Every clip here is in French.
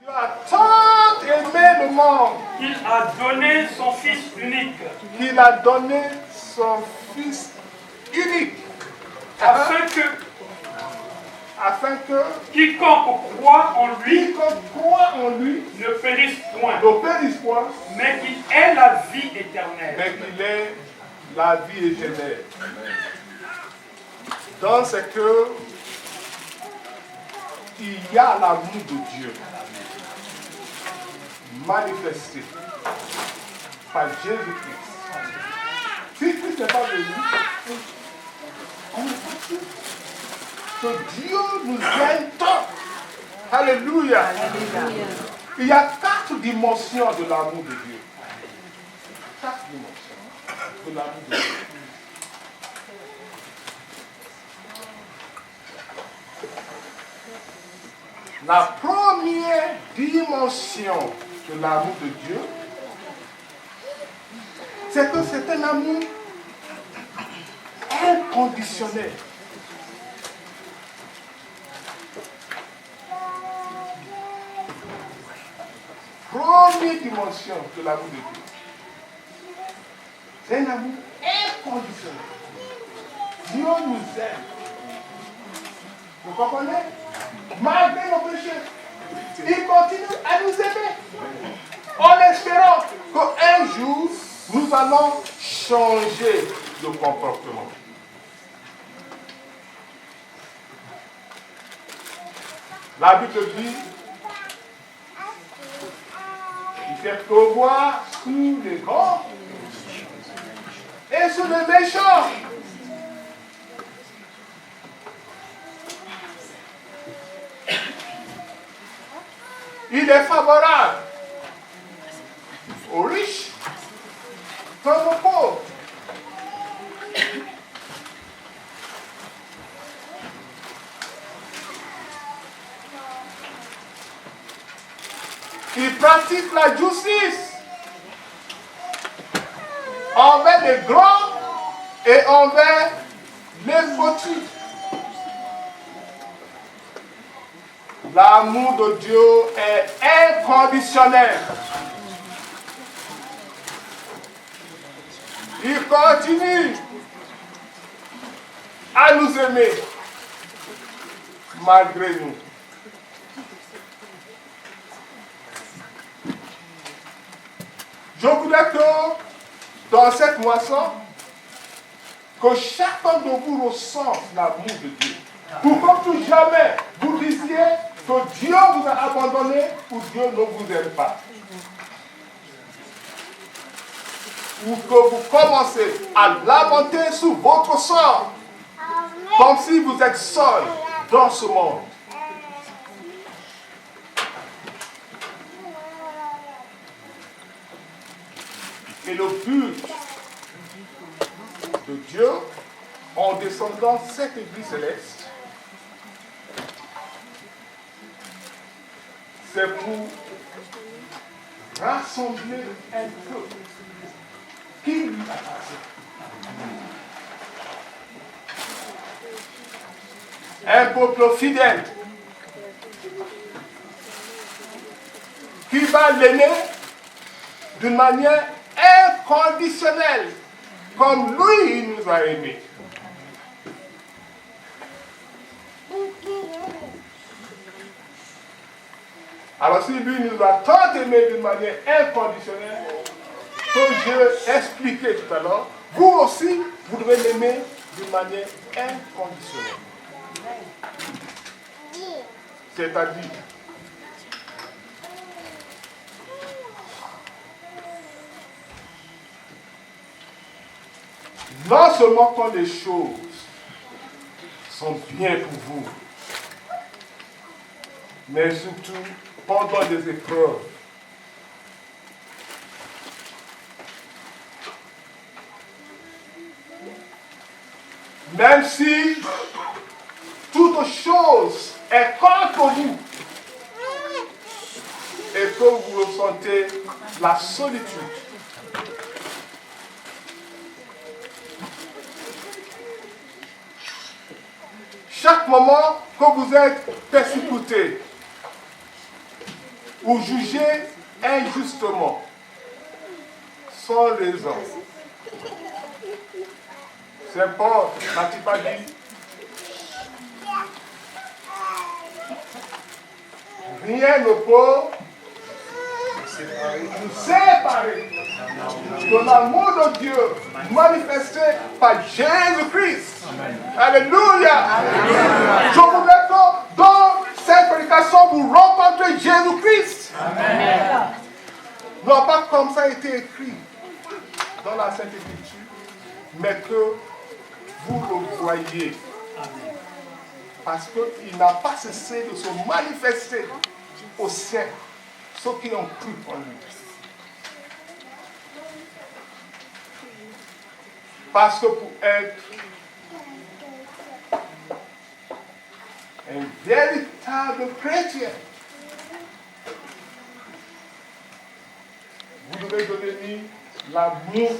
Dieu a tant aimé le monde qu'il a donné son Fils unique, qu'il a donné son Fils unique, afin que quiconque croit en lui ne périsse point, mais qu'il ait la vie éternelle. qu'il ait la vie éternelle. Donc c'est que il y a l'amour de Dieu manifesté par Jésus-Christ. Si Christ n'est pas venu, que Dieu nous aime tant. Alléluia. Il y a 4 dimensions de l'amour de Dieu. 4 dimensions de l'amour de Dieu. La première dimension de l'amour de Dieu, c'est que c'est un amour inconditionnel. Première dimension de l'amour de Dieu. C'est un amour inconditionnel. Dieu nous aime. Vous comprenez? Malgré nos péchés, il continue à nous aimer. En espérant qu'un jour, nous allons changer de comportement. La Bible dit, il fait pleuvoir sur les grands et sur les méchants. Il est favorable aux riches comme aux pauvres. Il pratique la justice envers les grands et envers les petits. L'amour de Dieu est inconditionnel. Il continue à nous aimer malgré nous. Je voudrais que dans cette moisson, que chacun de vous ressente l'amour de Dieu. Pour que plus jamais vous disiez que Dieu vous a abandonné ou Dieu ne vous aime pas. Ou que vous commencez à lamenter sur votre sort, comme si vous êtes seul dans ce monde. Et le but de Dieu, en descendant cette église céleste, c'est pour rassembler un peuple qui lui appartient. Un peuple fidèle qui va l'aimer d'une manière inconditionnelle, comme lui il nous a aimés. Alors si lui nous a tant aimés d'une manière inconditionnelle, que je expliquais tout à l'heure, vous aussi, vous devez l'aimer d'une manière inconditionnelle. C'est-à-dire, non seulement quand les choses sont bien pour vous, mais surtout pendant des épreuves. Même si toute chose est contre vous et que vous ressentez la solitude, chaque moment que vous êtes persécuté ou jugés injustement, sans raison. Saint Paul n'a-t-il pas dit rien ne peut nous séparer de l'amour de Dieu manifesté par Jésus-Christ. Alléluia. Je voudrais que dans cette prédication vous rencontrez Jésus-Christ. Non pas comme ça a été écrit dans la Sainte Écriture, mais que vous le voyez. Parce qu'il n'a pas cessé de se manifester au ciel, ceux qui ont cru en lui. Parce que pour être un véritable chrétien, vous devez devenir l'amour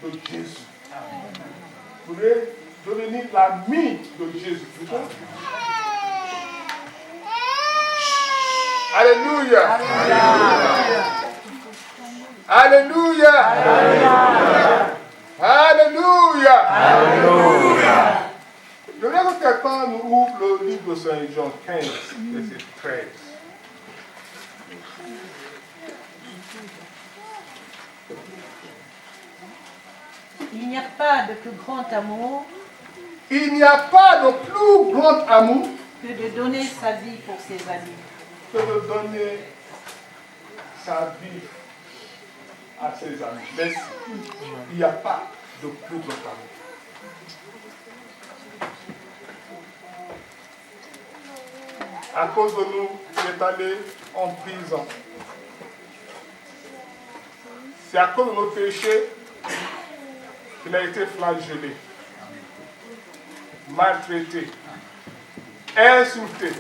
de Jésus. Vous devez devenir l'ami de Jésus. Alléluia. Alléluia. Alléluia. Alléluia. Je voudrais que quelqu'un nous ouvre le livre de Saint Jean 15, verset 13. Il n'y a pas de plus grand amour Il n'y a pas de plus grand amour que de donner sa vie pour ses amis. que de donner sa vie à ses amis. Merci. Il n'y a pas de plus grand amour. À cause de nous, il est allé en prison. C'est à cause de nos péchés qu'il a été flagellé, maltraité, insulté,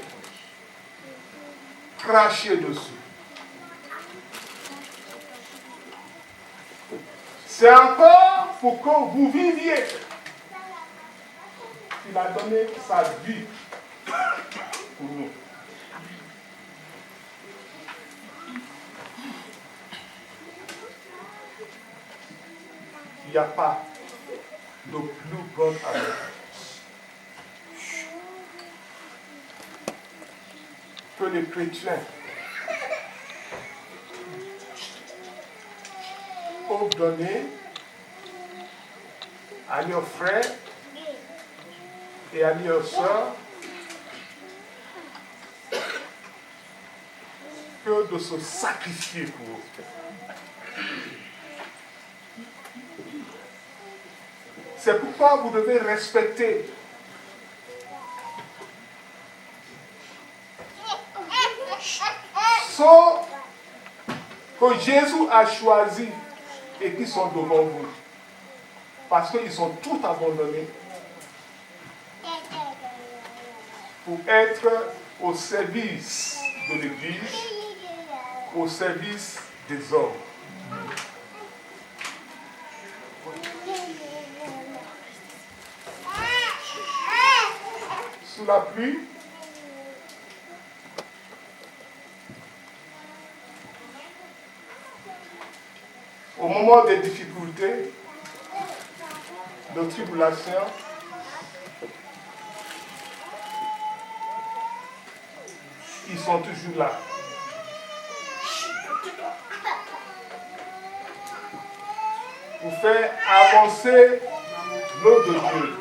craché dessus. C'est encore pour que vous viviez. Il a donné sa vie pour nous. Il n'y a pas de plus grand amour que les chrétiens peuvent donner à leurs frères et à leurs sœurs que de se sacrifier pour eux. C'est pourquoi vous devez respecter ceux que Jésus a choisis et qui sont devant vous. Parce qu'ils sont tous abandonnés pour être au service de l'Église, au service des hommes. Sous la pluie, au moment des difficultés, de tribulations, ils sont toujours là. Pour faire avancer l'œuvre de Dieu.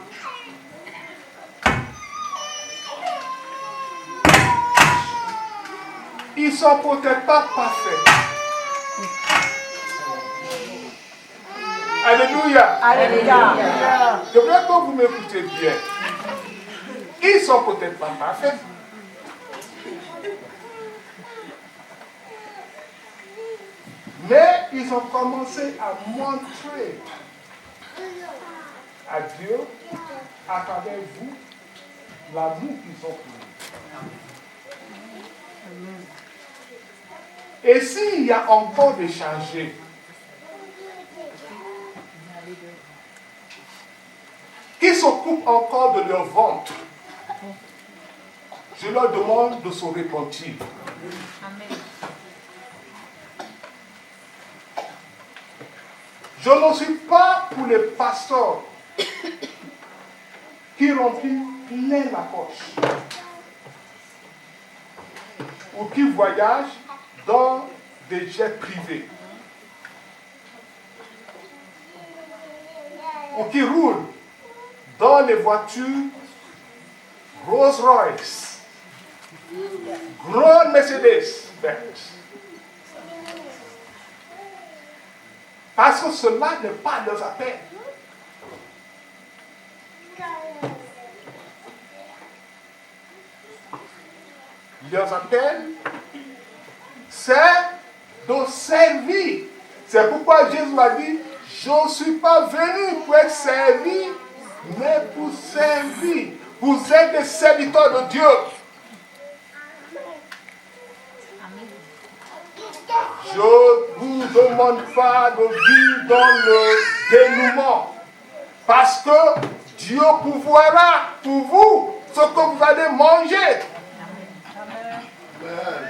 Ils ne sont peut-être pas parfaits. Alléluia. Alléluia. Je voudrais que vous m'écoutez bien. Ils ne sont peut-être pas parfaits. Mais ils ont commencé à montrer à Dieu, à travers vous, l'amour qu'ils ont pour vous. Et s'il y a encore des changés, qui s'occupent encore de leur ventre, je leur demande de se repentir. Je ne suis pas pour les pasteurs qui remplissent plein la poche ou qui voyagent dans des jets privés ou qui roulent dans les voitures Rolls-Royce, grande Mercedes-Benz. Parce que cela n'est pas leurs appels. Leurs appels, c'est de servir. C'est pourquoi Jésus a dit, je ne suis pas venu pour être servi, mais pour servir. Vous êtes des serviteurs de Dieu. Je ne vous demande pas de vivre dans le dénouement. Parce que Dieu pourvoira pour vous ce que vous allez manger.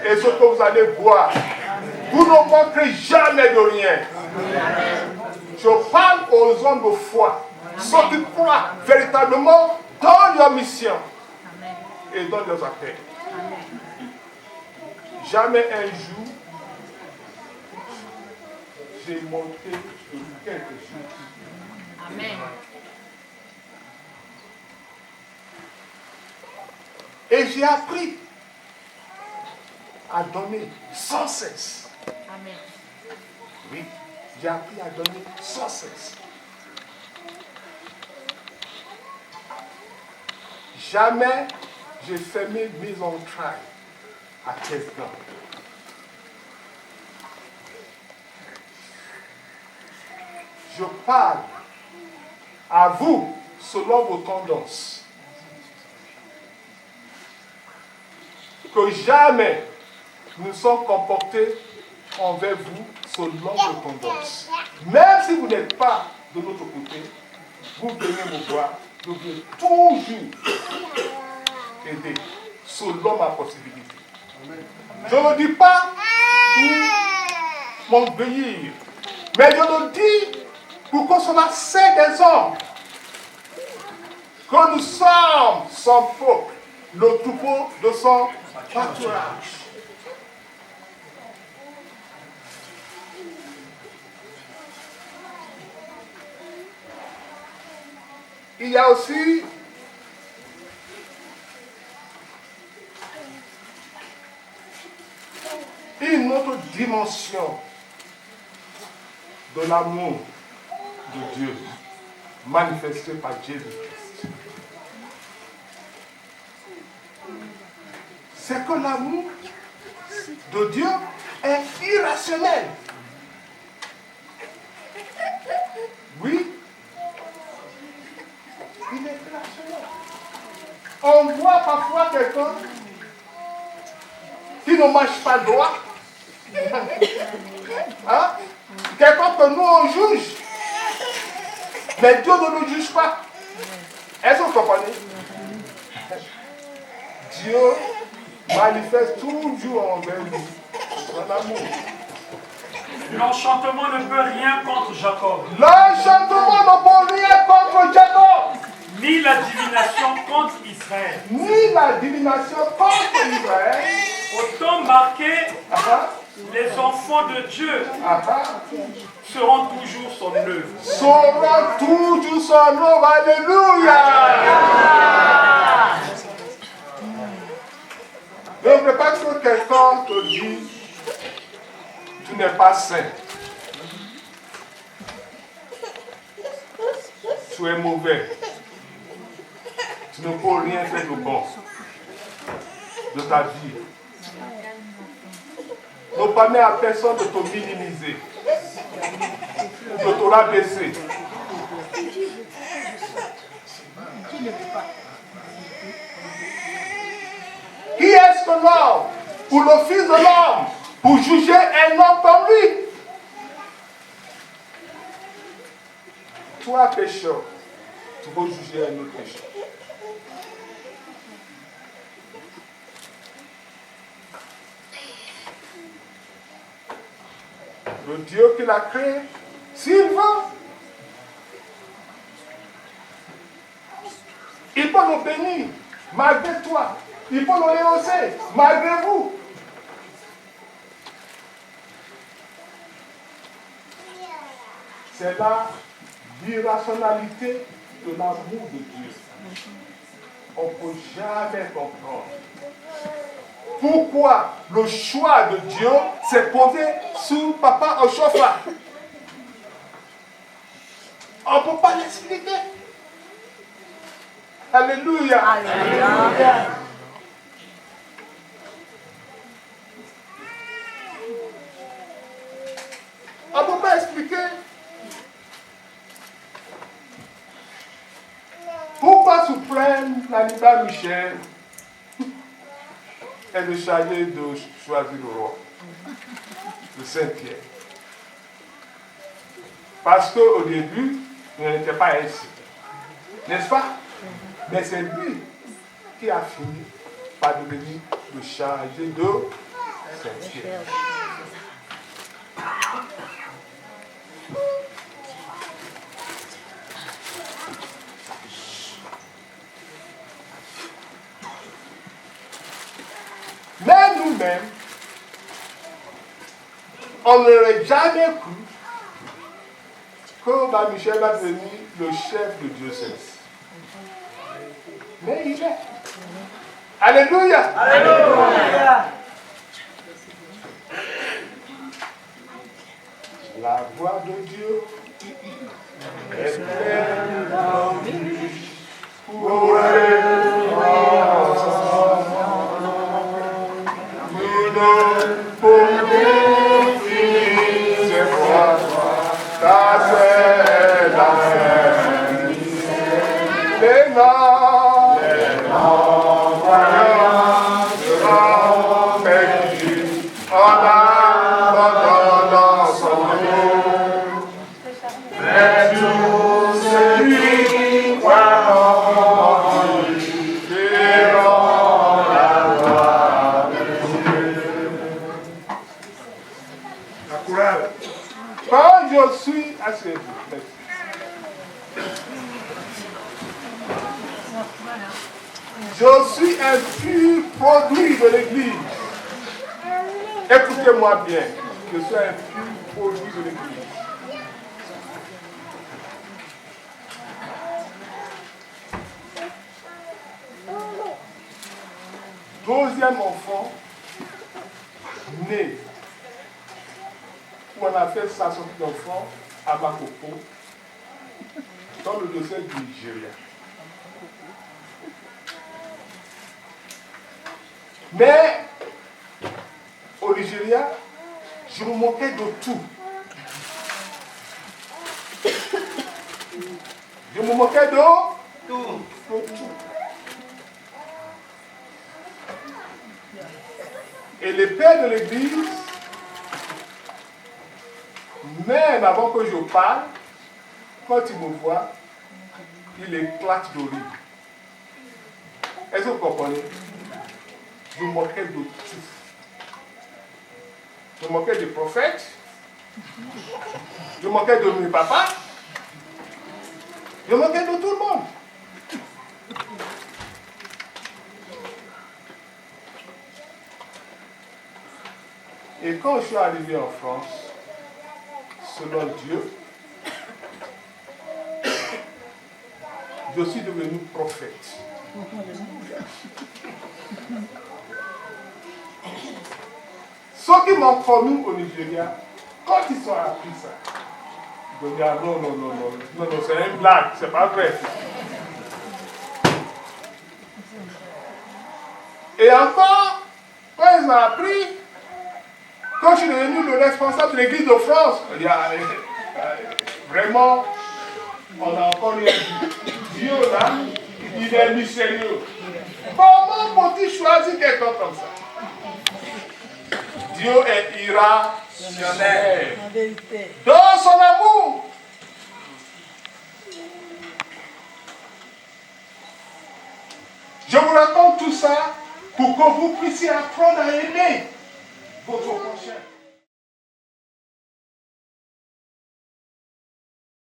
Et ce que vous allez boire. Vous ne manquerez jamais de rien. Je parle aux hommes de foi. Ceux qui croient véritablement dans leur mission et dans leurs appels. Jamais un jour, j'ai monté de quelque chose. Amen. Et j'ai appris à donner sans cesse. Amen. Oui, j'ai appris à donner sans cesse. Jamais j'ai fermé mes entrailles à quelqu'un. Je parle à vous selon vos tendances. Que jamais nous sommes comportés envers vous selon vos tendances. Même si vous n'êtes pas de notre côté, vous venez me voir, je vais toujours aider selon ma possibilité. Je ne dis pas pour m'obéir, mais je le dis pour que cela sert des hommes. Que nous sommes son peuple, le troupeau de son pâturage. Il y a aussi une autre dimension de l'amour de Dieu manifesté par Jésus-Christ. C'est que l'amour de Dieu est irrationnel. Oui, il est irrationnel. On voit parfois quelqu'un qui ne mange pas droit. Hein? Quelqu'un que nous on juge. Mais Dieu ne nous juge pas. Est-ce que vous comprenez? Dieu manifeste toujours envers lui son amour. L'enchantement ne peut rien contre Jacob, L'enchantement ne peut rien contre Jacob, ni la divination contre Israël. ni la divination contre Israël. Autant marqué, Ah, les enfants de Dieu ah, ah. seront toujours son œuvre. Saura toujours son nom. Alléluia. Ne veux pas que quelqu'un te dise tu n'es pas saint. Tu es mauvais. Tu ne peux rien faire de bon de ta vie. Ne permets à personne de te minimiser, de te rabaisser. Qui est-ce que l'homme ou le fils de l'homme pour juger un homme comme lui? Toi, pécheur, tu vas juger un autre pécheur. Le Dieu qui l'a créé S'il veut, il peut nous bénir malgré toi. Il peut nous rehausser malgré vous. C'est la irrationalité de l'amour de Dieu. On ne peut jamais comprendre pourquoi le choix de Dieu s'est posé sur papa au chauffard. On ne peut pas l'expliquer. Alléluia. Alléluia. On ne peut pas expliquer pourquoi Suprême Naniba Michel est le chargé de choisir le roi, le Saint-Pierre. Parce qu'au début, il n'était pas ainsi. N'est-ce pas? Mais c'est lui qui a fini par devenir le chargé de Saint-Pierre. Mais nous-mêmes, on n'aurait jamais cru que Mme Michel va devenir le chef de diocèse. Mais il est. Alléluia. Alléluia. La voix de Dieu est pleine d'envie pour quand je suis asseyez-vous. Je suis un pur produit de l'Église. Écoutez-moi bien. Je suis un pur produit de l'Église. Deuxième enfant né. Où on a fait sa sortie d'enfant à Makoko, dans le dossier du Nigeria. Mais au Nigeria, je me moquais de tout. Je me moquais de tout. Et les pères de l'Église, même avant que je parle, quand ils me voient, ils éclatent de rire. Est-ce que vous comprenez? Je me moquais de tout. Je me moquais des prophètes. Je me moquais de mes papas. Je me moquais de tout le monde. Et quand je suis arrivé en France, selon Dieu, je suis devenu prophète. Ceux qui m'ont connu au Nigeria, quand ils sont appris ça, ils me disent ah, non, c'est une blague, c'est pas vrai. Et encore, quand ils ont appris, quand je suis devenu le responsable de l'Église de France, il y a vraiment, on a encore eu Dieu là, il est mystérieux. Comment peut-il choisir quelqu'un comme ça? Dieu est irrationnel dans son amour. Je vous raconte tout ça pour que vous puissiez apprendre à aimer votre prochain.